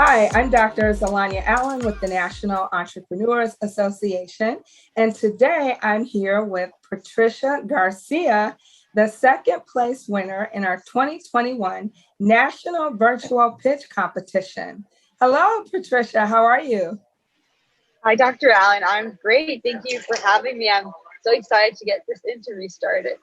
Hi, I'm Dr. ZaLonya Allen with the National Entrepreneurs Association, and today I'm here with Patricia Garcia, the second place winner in our 2021 National Virtual Pitch Competition. Hello, Patricia, how are you? Hi, Dr. Allen. I'm great. Thank you for having me. I'm so excited to get this interview started.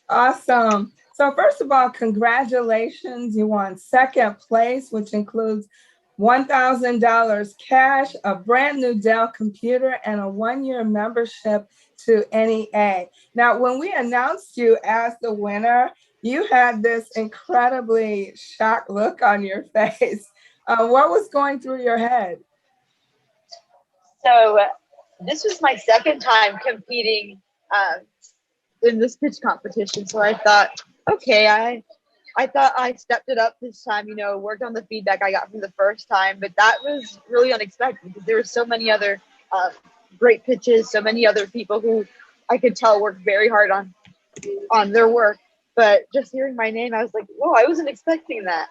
Awesome. So, first of all, congratulations. You won second place, which includes $1,000 cash, a brand new Dell computer, and a 1 year membership to NEA. Now, when we announced you as the winner, you had this incredibly shocked look on your face. What was going through your head? So, this was my second time competing in this pitch competition. So I thought, okay, I thought I stepped it up this time. Worked on the feedback I got from the first time, but that was really unexpected because there were so many other uh, great pitches, so many other people who I could tell worked very hard on their work. But just hearing my name, I was like, whoa, I wasn't expecting that.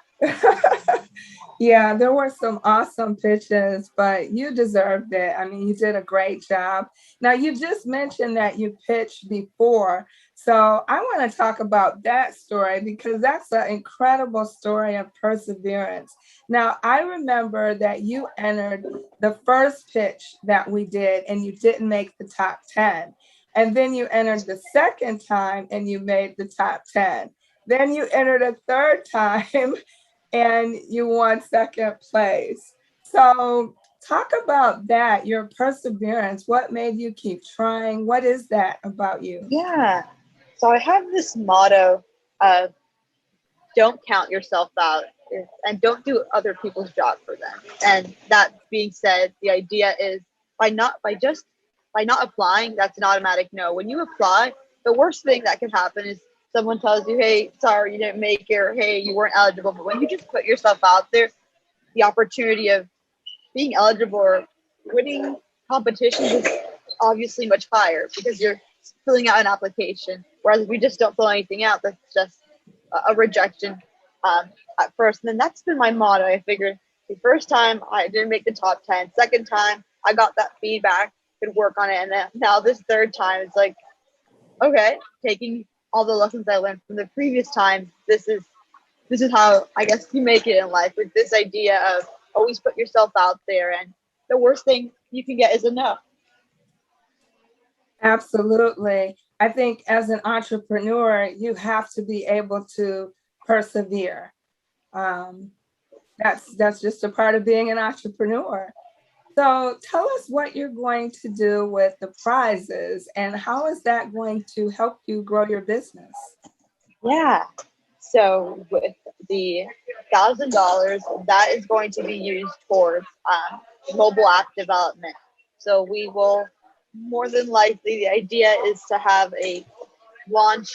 Yeah, there were some awesome pitches, but you deserved it. I mean, you did a great job. Now, you just mentioned that you pitched before. So I want to talk about that story because that's an incredible story of perseverance. Now, I remember that you entered the first pitch that we did and you didn't make the top 10. And then you entered the second time and you made the top 10. Then you entered a third time and you won second place. So, talk about that, your perseverance. What made you keep trying? What is that about you? Yeah. So I have this motto of don't count yourself out and don't do other people's job for them. And that being said, the idea is by not applying, that's an automatic no. When you apply, the worst thing that can happen is someone tells you, hey, sorry, you didn't make it, or hey, you weren't eligible. But when you just put yourself out there, the opportunity of being eligible or winning competitions is obviously much higher because you're filling out an application. Whereas if you just don't fill anything out, that's just a rejection at first. And then that's been my motto. I figured the first time I didn't make the top 10, second time I got that feedback, could work on it. And then now this third time, it's like, okay, taking all the lessons I learned from the previous times, this is how I guess you make it in life with this idea of always put yourself out there. And the worst thing you can get is a no. Absolutely. I think as an entrepreneur, you have to be able to persevere. Um, that's just a part of being an entrepreneur. So tell us what you're going to do with the prizes and how is that going to help you grow your business? Yeah. So with the $1,000, that is going to be used towards mobile app development. So we will more than likely, the idea is to have a launch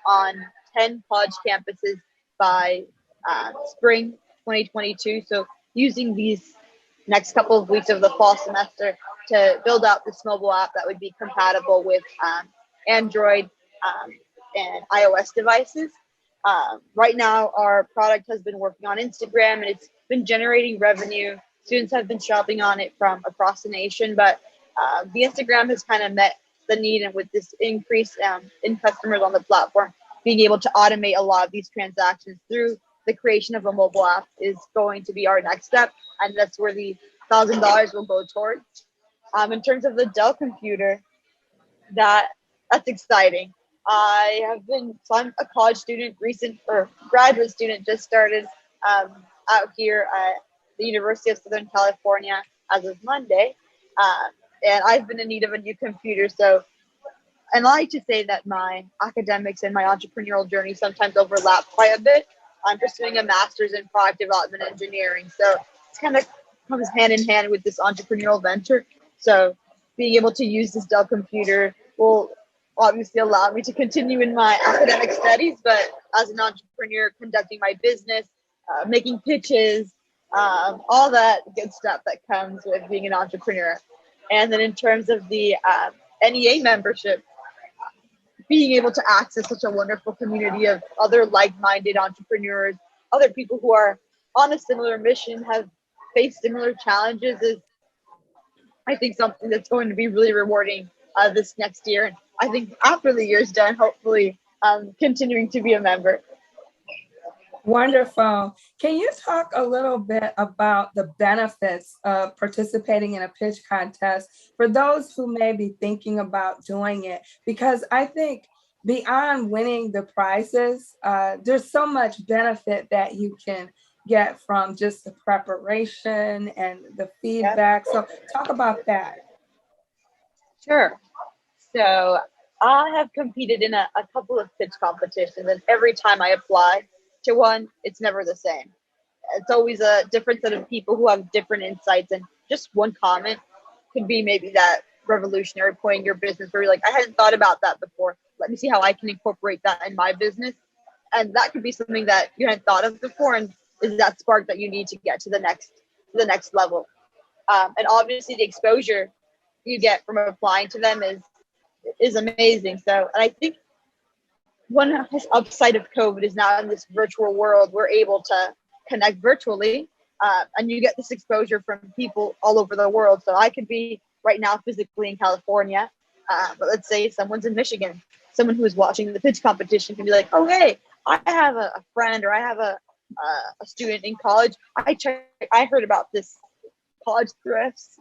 on 10 college campuses by spring 2022. So using these next couple of weeks of the fall semester to build out this mobile app that would be compatible with Android um, and iOS devices. Right now, our product has been working on Instagram and it's been generating revenue. Students have been shopping on it from across the nation, but the Instagram has kind of met the need, and with this increase in customers on the platform, being able to automate a lot of these transactions through the creation of a mobile app is going to be our next step, and that's where the $1,000 will go towards. In terms of the Dell computer, that that's exciting. I'm a college student, recent or graduate student, just started um, out here at the University of Southern California as of Monday, and I've been in need of a new computer. So, and I like to say that my academics and my entrepreneurial journey sometimes overlap quite a bit. I'm pursuing a master's in product development engineering, so it's kind of comes hand in hand with this entrepreneurial venture. So, being able to use this Dell computer will obviously allow me to continue in my academic studies, but as an entrepreneur, conducting my business, making pitches, all that good stuff that comes with being an entrepreneur. And then in terms of the NEA membership, being able to access such a wonderful community of other like-minded entrepreneurs, other people who are on a similar mission, have faced similar challenges, is I think something that's going to be really rewarding this next year. And I think after the year's done, hopefully continuing to be a member. Wonderful. Can you talk a little bit about the benefits of participating in a pitch contest for those who may be thinking about doing it? Because I think beyond winning the prizes, there's so much benefit that you can get from just the preparation and the Yep. feedback. So talk about that. Sure. So I have competed in a couple of pitch competitions, and every time I apply to one, it's never the same. It's always a different set of people who have different insights, and just one comment could be maybe that revolutionary point in your business where you're like, I hadn't thought about that before. Let me see how I can incorporate that in my business. And that could be something that you hadn't thought of before, and is that spark that you need to get to the next level. And obviously the exposure you get from applying to them is amazing. So, and I think one upside of COVID is now in this virtual world, we're able to connect virtually, and you get this exposure from people all over the world. So I could be right now physically in California, but let's say someone's in Michigan. Someone who is watching the pitch competition can be like, "Oh, hey, I have a friend, or I have a student in college. I heard about this college thrifts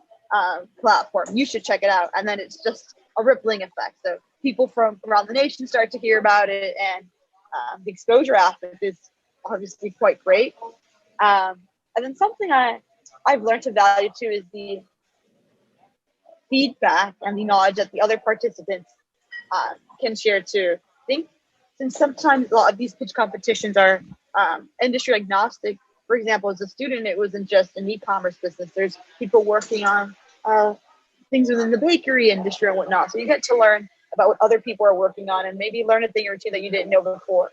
platform. You should check it out." And then it's just a rippling effect. So people from around the nation start to hear about it, and the exposure aspect is obviously quite great. And then something I've learned to value too is the feedback and the knowledge that the other participants can share too. I think since sometimes a lot of these pitch competitions are industry agnostic. For example, as a student, it wasn't just an e-commerce business. There's people working on things within the bakery industry and whatnot. So you get to learn about what other people are working on, and maybe learn a thing or two that you didn't know before.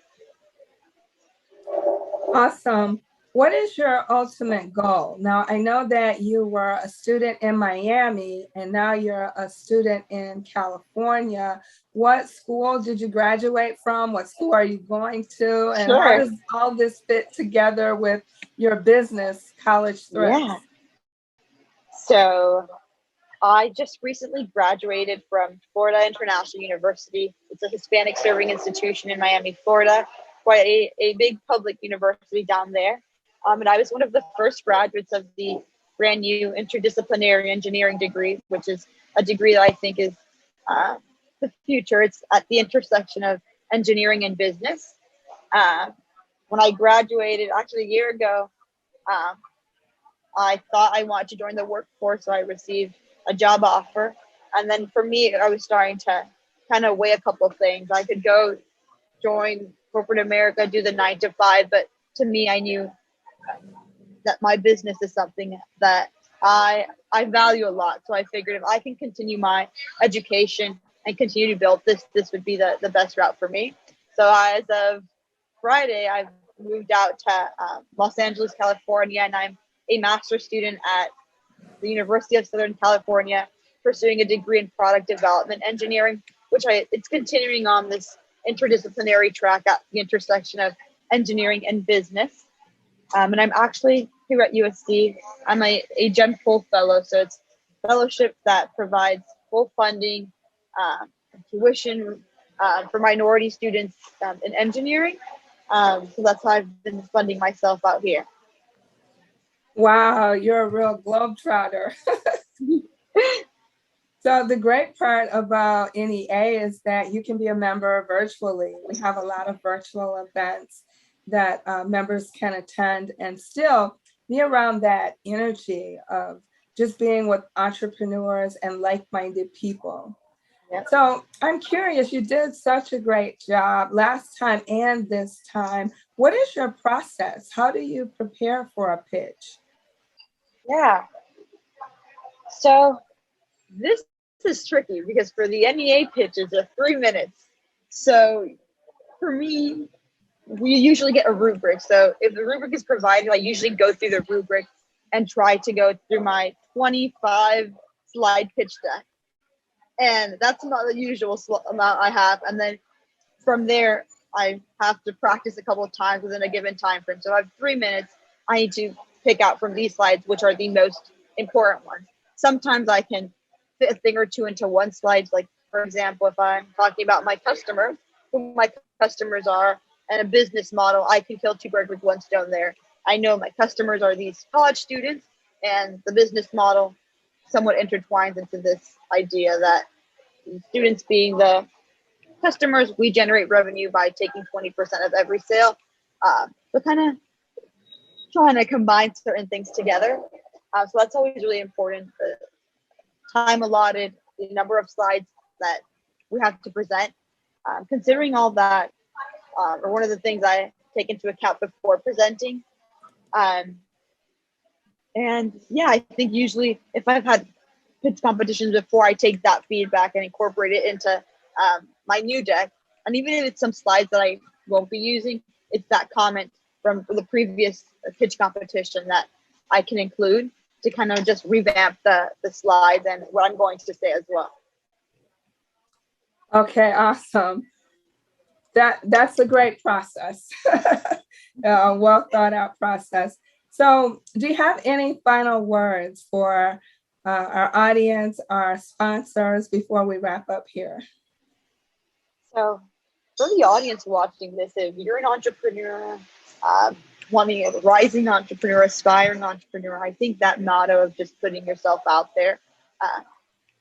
Awesome. What is your ultimate goal? Now, I know that you were a student in Miami and now you're a student in California. What school did you graduate from? What school are you going to? And how Sure. does all this fit together with your business, College Yeah. Thrifts? So I just recently graduated from Florida International University. It's a Hispanic serving institution in Miami, Florida, quite a big public university down there. And I was one of the first graduates of the brand new interdisciplinary engineering degree, which is a degree that I think is the future. It's at the intersection of engineering and business. Uh, when I graduated, actually a year ago, um, I thought I wanted to join the workforce, so I received a job offer. And then for me, I was starting to kind of weigh a couple of things. I could go join corporate America, do the 9 to 5, but to me, I knew that my business is something that I value a lot. So I figured if I can continue my education and continue to build this would be the best route for me. So as of Friday, I've moved out to Los Angeles, California, and I'm a master's student at the University of Southern California, pursuing a degree in product development engineering, which it's continuing on this interdisciplinary track at the intersection of engineering and business. And I'm actually here at USC. I'm a Gen Full Fellow, so it's fellowship that provides full funding, tuition for minority students in engineering. So that's how I've been funding myself out here. Wow, you're a real globetrotter. So the great part about NEA is that you can be a member virtually. We have a lot of virtual events that members can attend and still be around that energy of just being with entrepreneurs and like-minded people. Yep. So I'm curious, you did such a great job last time and this time. What is your process? How do you prepare for a pitch? Yeah. So this is tricky because for the NEA pitches are 3 minutes. So for me, we usually get a rubric. So if the rubric is provided, I usually go through the rubric and try to go through my 25 slide pitch deck. And that's not the usual amount I have. And then from there, I have to practice a couple of times within a given time frame. So I have 3 minutes. I need to pick out from these slides which are the most important ones. Sometimes I can fit a thing or two into one slide. Like, for example, if I'm talking about my customers, who my customers are, and a business model, I can kill two birds with one stone there. I know my customers are these college students, and the business model somewhat intertwines into this idea that students being the customers, we generate revenue by taking 20% of every sale. But kind of trying to combine certain things together. So that's always really important. The time allotted, the number of slides that we have to present. Considering all that, or one of the things I take into account before presenting. And yeah, I think usually if I've had pitch competitions before, I take that feedback and incorporate it into my new deck. And even if it's some slides that I won't be using, it's that comment from the previous pitch competition that I can include to kind of just revamp the slides and what I'm going to say as well. Okay, awesome. That's a great process. Well thought out process. So do you have any final words for our audience, our sponsors, before we wrap up here? So for the audience watching this, if you're an entrepreneur, wanting a rising entrepreneur, aspiring entrepreneur, I think that motto of just putting yourself out there,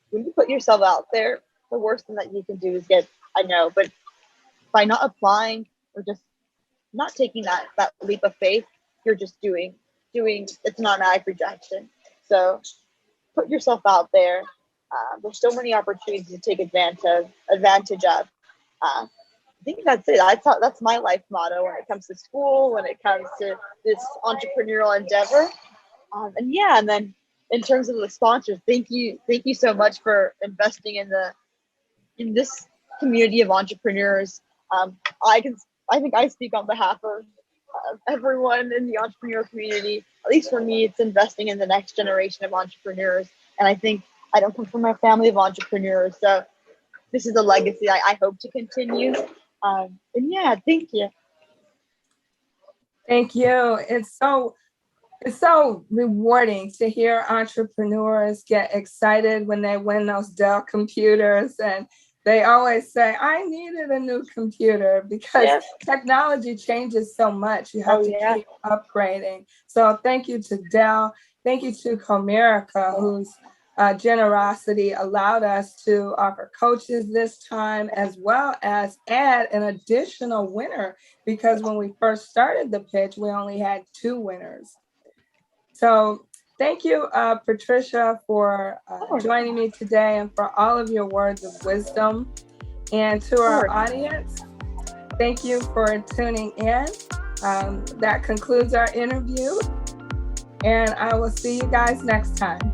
when you put yourself out there, the worst thing that you can do is but by not applying or just not taking that leap of faith, you're just doing it's an automatic rejection. So put yourself out there. There's so many opportunities to take advantage of. I think that's it. That's my life motto when it comes to school, when it comes to this entrepreneurial endeavor. And then in terms of the sponsors, thank you so much for investing in this community of entrepreneurs. I think I speak on behalf of everyone in the entrepreneur community. At least for me, it's investing in the next generation of entrepreneurs. And I think I don't come from a family of entrepreneurs, so this is a legacy I hope to continue. And yeah, thank you. Thank you. It's so rewarding to hear entrepreneurs get excited when they win those Dell computers, and they always say, I needed a new computer, because technology changes so much. You have to keep upgrading. So thank you to Dell. Thank you to Comerica, whose generosity allowed us to offer coaches this time, as well as add an additional winner, because when we first started the pitch, we only had 2 winners. So thank you, Patricia, for joining me today, and for all of your words of wisdom. And to our audience, thank you for tuning in. That concludes our interview, and I will see you guys next time.